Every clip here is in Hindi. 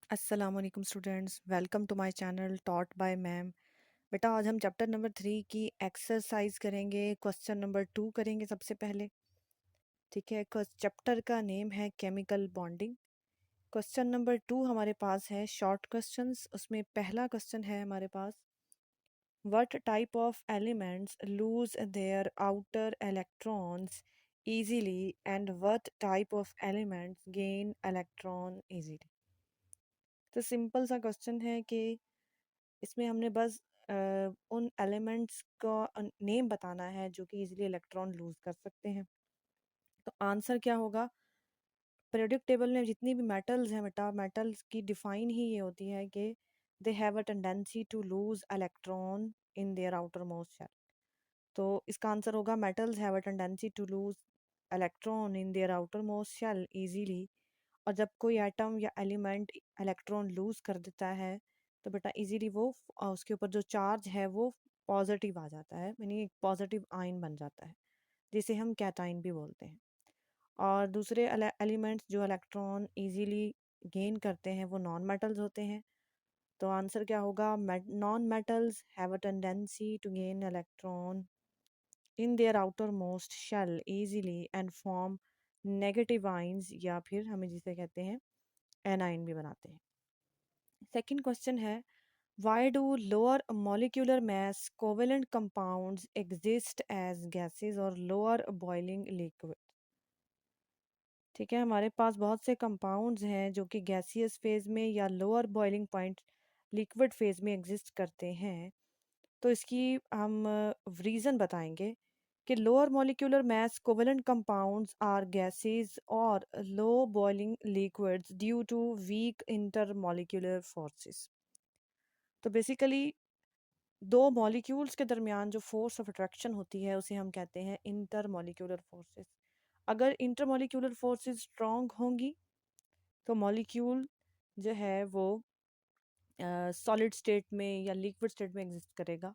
अस्सलाम वालेकुम students, welcome to my channel taught by ma'am. बेटा आज हम चैप्टर नंबर 3 की एक्सरसाइज करेंगे। क्वेश्चन नंबर 2 करेंगे सबसे पहले। ठीक है, चैप्टर का नेम है केमिकल बॉन्डिंग। क्वेश्चन नंबर 2 हमारे पास है शॉर्ट क्वेश्चंस। उसमें पहला क्वेश्चन है हमारे पास, what type of elements lose their outer electrons easily and what type of elements gain electron easily। तो सिंपल सा क्वेश्चन है कि इसमें हमने बस उन एलिमेंट्स का नेम बताना है जो कि इजीली इलेक्ट्रॉन लूज कर सकते हैं। तो आंसर क्या होगा? पीरियोडिक टेबल में जितनी भी मेटल्स हैं बेटा, मेटल्स की डिफाइन ही ये होती है कि they have a tendency to lose electron in their outer most shell. तो इसका आंसर होगा metals have a tendency to lose electron in their outer most shell easily. और जब कोई एटम या एलिमेंट इलेक्ट्रॉन लूज कर देता है तो बेटा इजीली वो उसके ऊपर जो चार्ज है वो पॉजिटिव आ जाता है, यानी एक पॉजिटिव आयन बन जाता है जिसे हम कैटाइन भी बोलते हैं। और दूसरे एलिमेंट्स जो इलेक्ट्रॉन इजीली गेन करते हैं वो नॉन मेटल्स होते हैं। तो आंसर क्या होगा? Non metals have a tendency to gain electron in their outer most shell easily and form negative ions, या फिर हमें जिसे कहते हैं एनाइन भी बनाते हैं। सेकंड क्वेश्चन है, why do lower molecular mass covalent compounds exist as gases और लोअर बॉइलिंग लिक्विड। ठीक है, हमारे पास बहुत से कंपाउंड्स हैं जो कि गैसियस फेज में या lower boiling point liquid phase में एग्जिस्ट करते हैं। तो इसकी हम रीज़न बताएंगे कि lower molecular mass covalent compounds are gases और low boiling liquids due to weak intermolecular forces. तो बेसिकली दो मॉलिक्यूल्स के दरमियान जो फोर्स ऑफ अट्रैक्शन होती है उसे हम कहते हैं इंटरमॉलिक्यूलर फोर्सेस। अगर इंटरमॉलिक्यूलर फोर्सेस स्ट्रांग होंगी तो मॉलिक्यूल जो है वो सॉलिड स्टेट में या लिक्विड स्टेट में एग्जिस्ट करेगा।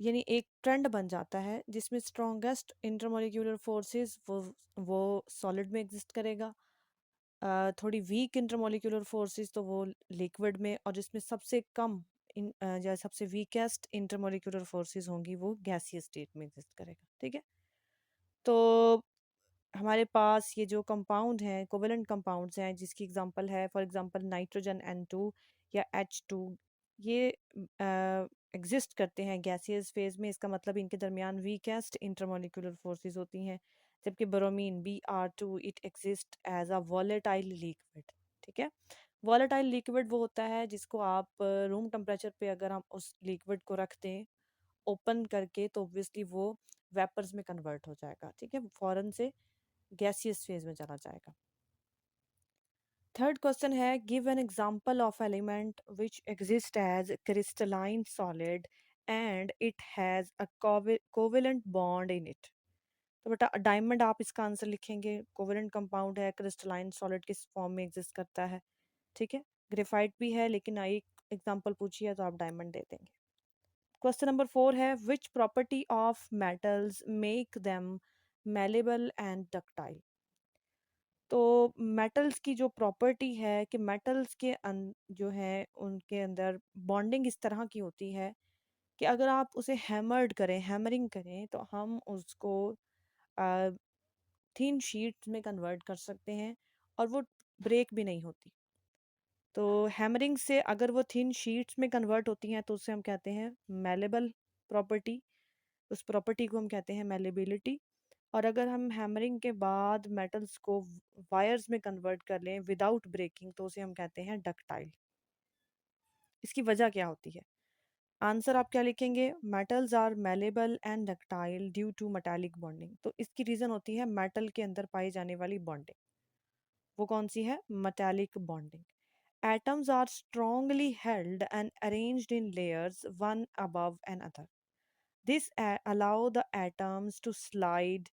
यानी एक ट्रेंड बन जाता है जिसमें स्ट्रॉन्गेस्ट इंटरमॉलिक्यूलर फोर्सेस वो सॉलिड में एग्जिस्ट करेगा। थोड़ी वीक इंटरमॉलिक्यूलर फोर्सेस तो वो लिक्विड में, और जिसमें सबसे कम या सबसे वीकेस्ट इंटरमॉलिक्यूलर फोर्सेस होंगी वो गैसियस स्टेट में एग्जिस्ट करेगा। ठीक है, तो हमारे पास ये जो कंपाउंड हैं कोवेलेंट कंपाउंड्स हैं जिसकी एग्जांपल है फॉर एग्जांपल नाइट्रोजन N2 या H2। ये एग्जिस्ट करते हैं गैसियस फेज में। इसका मतलब इनके दरमियान वीकेस्ट इंटरमॉलिक्यूलर फोर्सेस होती हैं। जबकि bromine Br2 it exist as a volatile liquid. ठीक है, वॉलेटाइल लिक्विड वो होता है जिसको आप रूम टेम्परेचर पे अगर हम उस लिक्विड को रख दें ओपन करके तो ऑब्वियसली वो वेपर्स में कन्वर्ट हो जाएगा। ठीक है, फौरन से गैसियस फेज में चला जाएगा। थर्ड क्वेश्चन है, give an example of element which exist as crystalline solid and it has a covalent bond in it. तो बेटा डायमंड आप इसका आंसर लिखेंगे। कोवेलेंट कंपाउंड है, क्रिस्टलाइन सॉलिड किस फॉर्म में एग्जिस्ट करता है। ठीक है, ग्रेफाइट भी है लेकिन एक एग्जांपल पूछिए तो आप डायमंड दे देंगे। क्वेश्चन नंबर 4 है, which property of metals make them malleable and ductile. तो मेटल्स की जो प्रॉपर्टी है कि मेटल्स के जो है उनके अंदर बॉन्डिंग इस तरह की होती है कि अगर आप उसे हैमर्ड करें, हैमरिंग करें तो हम उसको थिन शीट्स में कन्वर्ट कर सकते हैं और वो ब्रेक भी नहीं होती। तो हैमरिंग से अगर वो थिन शीट्स में कन्वर्ट होती हैं तो उसे हम कहते हैं मेलेबल प्रॉपर्टी। उस प्रॉपर्टी को हम कहते हैं मेलेबिलिटी। और अगर हम हैमरिंग के बाद मेटल्स को वायर्स में कन्वर्ट कर लें विदाउट ब्रेकिंग तो उसे हम कहते हैं डक्टाइल। इसकी वजह क्या होती है? आंसर आप क्या लिखेंगे? Metals are malleable and ductile due to metallic bonding. तो इसकी रीज़न होती है मेटल के अंदर पाई जाने वाली बॉन्डिंग। वो कौन सी है? Metallic bonding. Atoms are strongly held and arranged in layers one above another. This allow the atoms to slide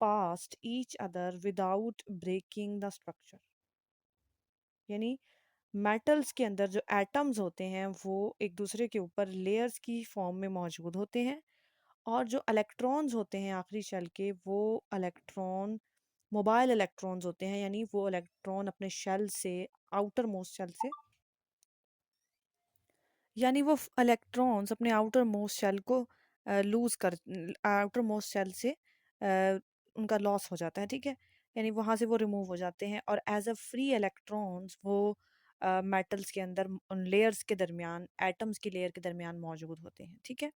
past each other without breaking the structure. यानी मेटल्स के अंदर जो एटम्स होते हैं वो एक दूसरे के ऊपर लेयर्स की फॉर्म में मौजूद होते हैं, और जो इलेक्ट्रॉन्स होते हैं आखिरी शेल के वो इलेक्ट्रॉन मोबाइल इलेक्ट्रॉन्स होते हैं, यानी वो इलेक्ट्रॉन अपने शेल से, आउटर मोस्ट शेल से, यानी वो इलेक्ट्रॉन्स अपने आउटर मोस्ट शेल को लूज कर, आउटर मोस्ट शेल से उनका लॉस हो जाता है, ठीक है, यानी वहाँ से वो रिमूव हो जाते हैं और एज अ फ्री इलेक्ट्रॉन्स वो मेटल्स के अंदर उन लेयर्स के दरमियान, एटम्स की लेयर के दरमियान मौजूद होते हैं, ठीक है।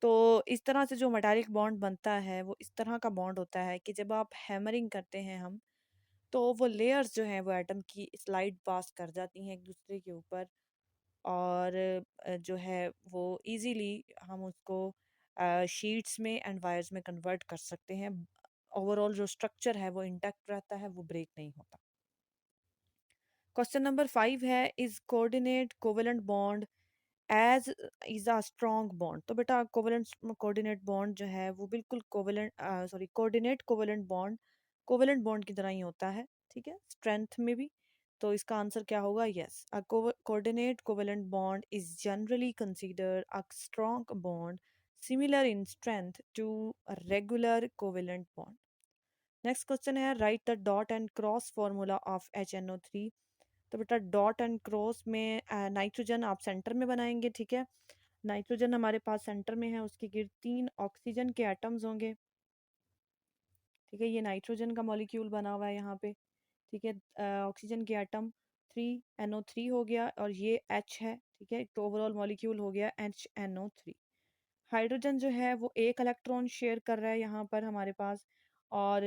तो इस तरह से जो मेटालिक बॉन्ड बनता है वो इस तरह का बॉन्ड होता है कि जब आप हैमरिंग करते हैं हम, तो वो लेयर्स जो हैं वो एटम की स्लाइड पास कर जाती हैं एक दूसरे के ऊपर, और जो है वो इजीली हम उसको शीट्स में एंड वायर्स में कन्वर्ट कर सकते हैं। ओवरऑल जो स्ट्रक्चर है वो इंटैक्ट रहता है, वो ब्रेक नहीं होता। क्वेश्चन नंबर 5 है, is coordinate covalent bond as is a strong bond. तो बेटा कोवेलेंट कोऑर्डिनेट बॉन्ड जो है वो बिल्कुल covalent, sorry, coordinate covalent bond covalent bond की तरह ही होता है, ठीक है, स्ट्रेंथ में भी। तो इसका आंसर क्या होगा? Yes, a coordinate covalent bond is generally considered a strong bond similar in strength to a regular covalent bond. Next question है, write the dot and cross formula of HNO3। तो बेटा डॉट एंड क्रॉस में नाइट्रोजन आप सेंटर में बनाएंगे, ठीक है, नाइट्रोजन हमारे पास सेंटर में है, उसके गिर्द 3 ऑक्सीजन के एटम्स होंगे, ठीक है, ये नाइट्रोजन का मॉलिक्यूल बना हुआ है यहाँ पे, ठीक है, ऑक्सीजन के एटम 3NO3 हो गया और ये H है, ठीक है, तो ओवरऑल मॉलिक्यूल हो गया HNO3। हाइड्रोजन जो है वो एक इलेक्ट्रॉन शेयर कर रहा है यहाँ पर हमारे पास, और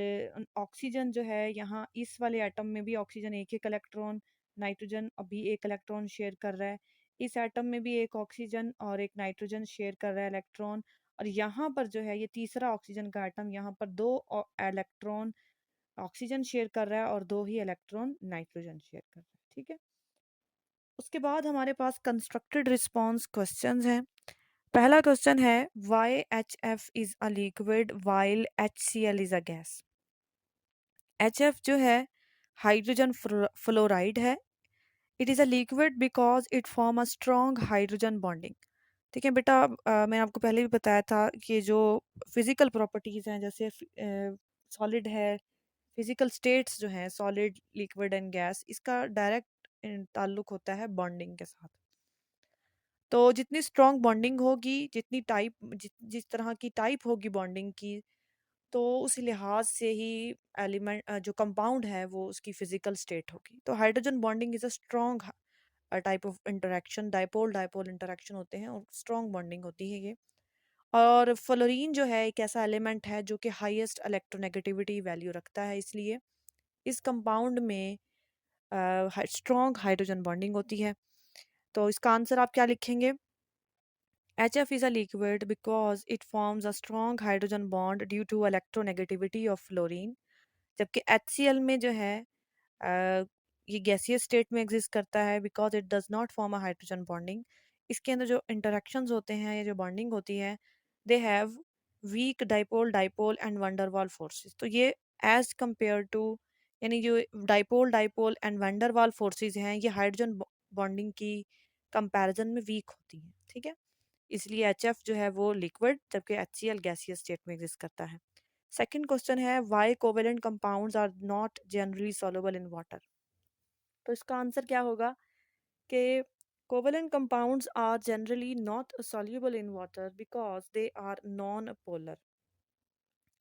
ऑक्सीजन जो है यहाँ इस वाले एटम में भी ऑक्सीजन एक एक इलेक्ट्रॉन, नाइट्रोजन अभी एक इलेक्ट्रॉन शेयर कर रहा है, इस एटम में भी एक ऑक्सीजन और एक नाइट्रोजन शेयर कर रहा है इलेक्ट्रॉन, और यहाँ पर जो है ये तीसरा ऑक्सीजन का एटम, यहाँ पर 2 इलेक्ट्रॉन ऑक्सीजन शेयर कर रहा है और 2 ही इलेक्ट्रॉन नाइट्रोजन शेयर कर रहा है, ठीक है। उसके बाद हमारे पास कंस्ट्रक्टेड रिस्पॉन्स क्वेश्चंस हैं। पहला क्वेश्चन है, why H F is a liquid while HCl is a gas. HF जो है हाइड्रोजन फ्लोराइड है, it is a liquid because it form a strong hydrogen bonding. ठीक है बेटा, मैंने आपको पहले भी बताया था कि जो फिजिकल प्रॉपर्टीज़ हैं, जैसे सॉलिड है, फिजिकल स्टेट्स जो हैं सॉलिड, लिक्विड एंड गैस, इसका डायरेक्ट ताल्लुक होता है बॉन्डिंग के साथ। तो जितनी स्ट्रॉन्ग बॉन्डिंग होगी, जितनी टाइप जिस तरह की टाइप होगी बॉन्डिंग की, तो उस लिहाज से ही एलिमेंट जो कंपाउंड है वो उसकी फिजिकल स्टेट होगी। तो hydrogen bonding is a strong type of interaction, dipole dipole interaction होते हैं और स्ट्रॉन्ग बॉन्डिंग होती है ये। और फ्लोरीन जो है एक ऐसा एलिमेंट है जो कि हाईएस्ट इलेक्ट्रोनेगेटिविटी वैल्यू रखता है, इसलिए इस कंपाउंड में स्ट्रॉन्ग हाइड्रोजन बॉन्डिंग होती है। तो इसका आंसर आप क्या लिखेंगे? HF is a liquid because it forms a strong hydrogen bond due to electronegativity of fluorine। जबकि HCl में जो है ये गैसियस स्टेट में एग्जिस्ट करता है because it does not form a hydrogen bonding. इसके अंदर जो इंटरेक्शंस होते हैं या जो बॉन्डिंग होती है, they have week dipole dipole and van der Waals forces. तो ये एज कंपेयर टू, यानी जो dipole dipole and van der Waals forces हैं ये हाइड्रोजन बॉन्डिंग की कंपैरिजन में वीक होती हैं, ठीक है, इसलिए HF जो है वो लिक्विड, जबकि HCl गैसियस स्टेट में एग्जिस्ट करता है। सेकंड क्वेश्चन है, why covalent compounds are not generally soluble in water. तो इसका आंसर क्या होगा कि covalent compounds are generally not soluble in water because they are non polar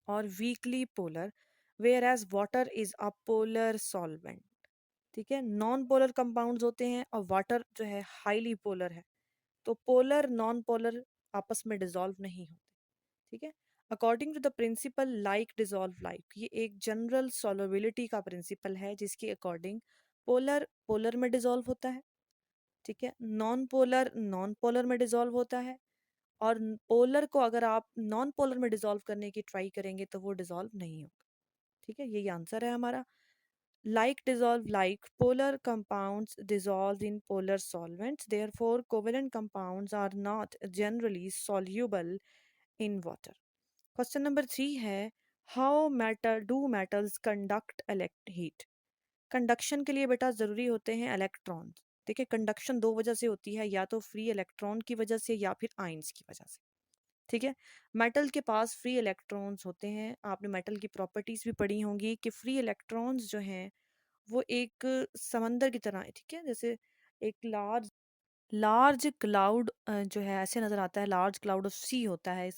और weakly polar, whereas water is a polar solvent. ठीक है, नॉन पोलर कंपाउंड्स होते हैं और वाटर जो है हाईली पोलर है, तो पोलर नॉन पोलर आपस में डिसॉल्व नहीं होते, ठीक है। According to the principle like dissolve like, ये एक जनरल सॉल्युबिलिटी का प्रिंसिपल है जिसके अकॉर्डिंग पोलर पोलर में डिसॉल्व होता है, ठीक है, नॉन पोलर में डिसॉल्व होता है, और पोलर को अगर आप नॉन पोलर में डिसॉल्व करने की ट्राई करेंगे तो वो डिसॉल्व नहीं होगा, ठीक है, यही आंसर है हमारा। Like dissolve like, polar compounds dissolve in polar solvents, therefore covalent compounds are not generally soluble in water। Question number 3 है, how matter do metals conduct elect heat. Conduction के लिए बेटा ज़रूरी होते हैं इलेक्ट्रॉन्स। देखिए कंडक्शन दो वजह से होती है, या तो फ्री इलेक्ट्रॉन की वजह से या फिर आइंस की वजह से। ठीक है। मेटल के पास फ्री इलेक्ट्रॉन्स होते हैं। आपने मेटल की प्रॉपर्टीज भी पढ़ी होंगी कि फ्री इलेक्ट्रॉन्स जो हैं वो एक समंदर की तरह है, ठीक है। जैसे एक लार्ज लार्ज क्लाउड जो है ऐसे नज़र आता है, लार्ज क्लाउड ऑफ सी होता है।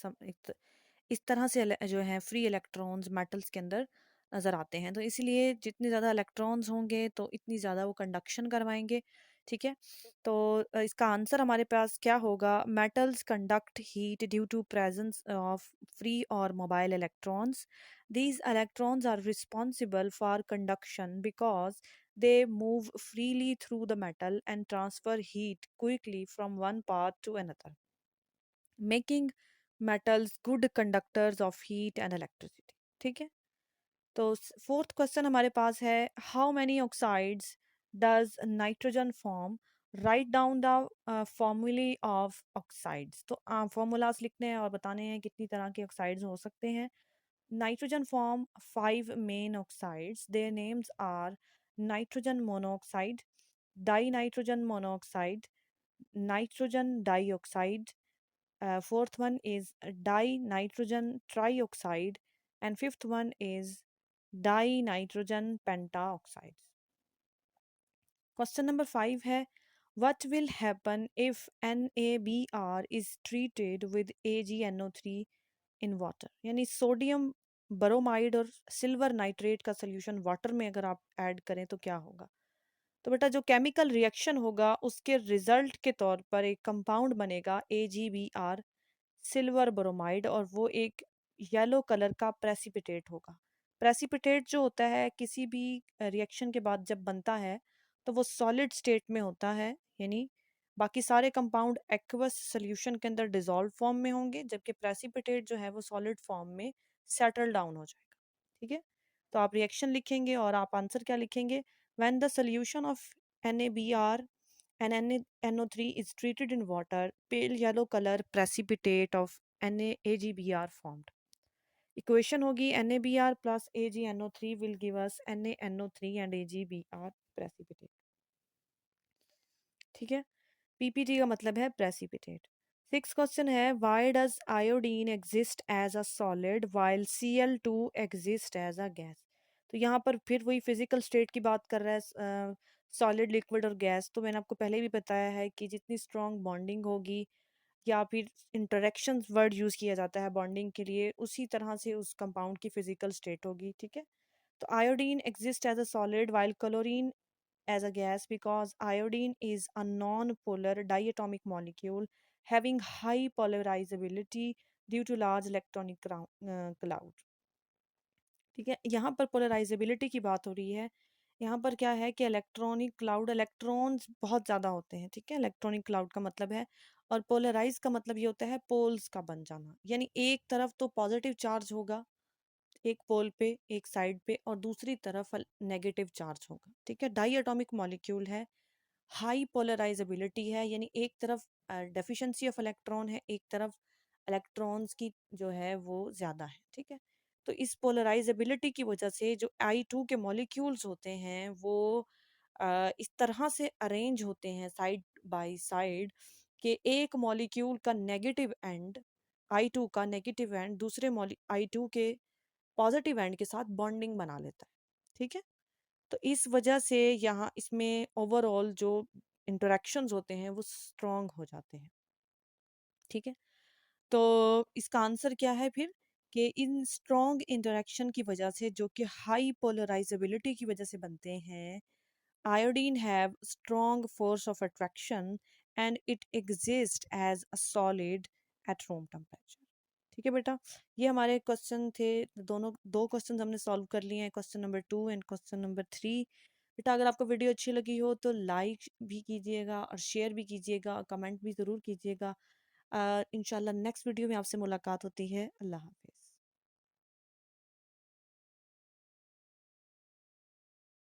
इस तरह से जो है फ्री इलेक्ट्रॉन्स मेटल्स के अंदर नज़र आते हैं। तो इसलिए जितने ज़्यादा इलेक्ट्रॉन्स होंगे तो इतनी ज़्यादा वो कंडक्शन करवाएंगे, ठीक है। तो इसका आंसर हमारे पास क्या होगा? Metals conduct heat due to presence of free और mobile electrons. These electrons are responsible for conduction because they move freely through the metal and transfer heat quickly from one part to another, making metals good conductors of heat and electricity. ठीक है। तो फोर्थ क्वेश्चन हमारे पास है, how many oxides does nitrogen form? Write down the फॉर्मूले ऑफ ऑक्साइड्स। तो फॉर्मूलाज लिखने हैं और बताने हैं कितनी तरह के ऑक्साइड्स हो सकते हैं। Nitrogen form 5 main oxides. Their names are nitrogen monoxide, di nitrogen monoxide, nitrogen dioxide, fourth one is dinitrogen trioxide, and fifth one is dinitrogen pentaoxide. Question number 5 है, what will happen if NaBr is treated with AgNO3 in water? यानी सोडियम ब्रोमाइड और सिल्वर नाइट्रेट का सोल्यूशन वाटर में अगर आप ऐड करें तो क्या होगा? तो बेटा जो केमिकल रिएक्शन होगा उसके रिजल्ट के तौर पर एक कंपाउंड बनेगा AgBr सिल्वर ब्रोमाइड, और वो एक येलो कलर का प्रेसिपिटेट होगा। प्रेसिपिटेट जो होता है किसी भी रिएक्शन के बाद जब बनता है तो वो सॉलिड स्टेट में होता है, यानी बाकी सारे कंपाउंड एक्वस सॉल्यूशन के अंदर डिसॉल्व फॉर्म में होंगे, जबकि प्रेसिपिटेट जो है वो सॉलिड फॉर्म में सेटल डाउन हो जाएगा, ठीक है। तो आप रिएक्शन लिखेंगे और आप आंसर क्या लिखेंगे? When the solution of NaBr and NaNO3 is treated in water, pale yellow color precipitate of NaAgBr formed. Equation होगी NaBr plus AgNO3 will give us NaNO3 and AgBr precipitate, ठीक है। PPT का मतलब है precipitate। सिक्स क्वेश्चन है, why does iodine exist as a solid while Cl2 exist as a gas? तो यहाँ पर फिर वही फिजिकल स्टेट की बात कर रहा है, सॉलिड लिक्विड और गैस। तो मैंने आपको पहले भी बताया है कि जितनी स्ट्रॉन्ग बॉन्डिंग होगी या फिर इंटरेक्शन वर्ड यूज़ किया जाता है बॉन्डिंग के लिए, उसी तरह से उस कंपाउंड की फिजिकल स्टेट होगी, ठीक है। तो iodine exist as a solid while chlorine as a gas because iodine is a non-polar diatomic molecule having high polarizability due to large electronic cloud, ठीक है। यहाँ पर पोलराइजेबिलिटी की बात हो रही है। यहाँ पर क्या है कि इलेक्ट्रॉनिक क्लाउड, इलेक्ट्रॉन्स बहुत ज़्यादा होते हैं, ठीक है। इलेक्ट्रॉनिक क्लाउड का मतलब है, और पोलराइज का मतलब ये होता है पोल्स का बन जाना, यानी एक तरफ तो पॉजिटिव चार्ज होगा एक पोल पे एक साइड पे, और दूसरी तरफ नेगेटिव चार्ज होगा, ठीक है। डाई एटॉमिक मॉलिक्यूल है, हाई पोलराइजेबिलिटी है, यानी एक तरफ डेफिशिएंसी ऑफ इलेक्ट्रॉन है, एक तरफ इलेक्ट्रॉन्स की जो है वो ज़्यादा है, ठीक है। तो इस पोलराइजेबिलिटी की वजह से जो I2 के मॉलिक्यूल्स होते हैं वो इस तरह से अरेंज होते हैं साइड बाय साइड कि एक मॉलिक्यूल का नेगेटिव एंड, I2 का नेगेटिव एंड दूसरे I2 के पॉजिटिव एंड के साथ बॉन्डिंग बना लेता है, ठीक है। तो इस वजह से यहाँ इसमें ओवरऑल जो इंटरेक्शंस होते हैं वो स्ट्रॉन्ग हो जाते हैं, ठीक है। तो इसका आंसर क्या है फिर? कि इन स्ट्रॉन्ग इंटरेक्शन की वजह से जो कि हाई पोलराइजेबिलिटी की वजह से बनते हैं, iodine have strong force of attraction and it exists as a solid at room temperature, ठीक है बेटा। ये हमारे क्वेश्चन थे, दोनों दो क्वेश्चन हमने सॉल्व कर लिए हैं, question number 2 and question number 3। बेटा अगर आपको वीडियो अच्छी लगी हो तो लाइक भी कीजिएगा और शेयर भी कीजिएगा, कमेंट भी ज़रूर कीजिएगा। इंशाल्लाह नेक्स्ट वीडियो में आपसे मुलाकात होती है। अल्लाह हाफ़िज़।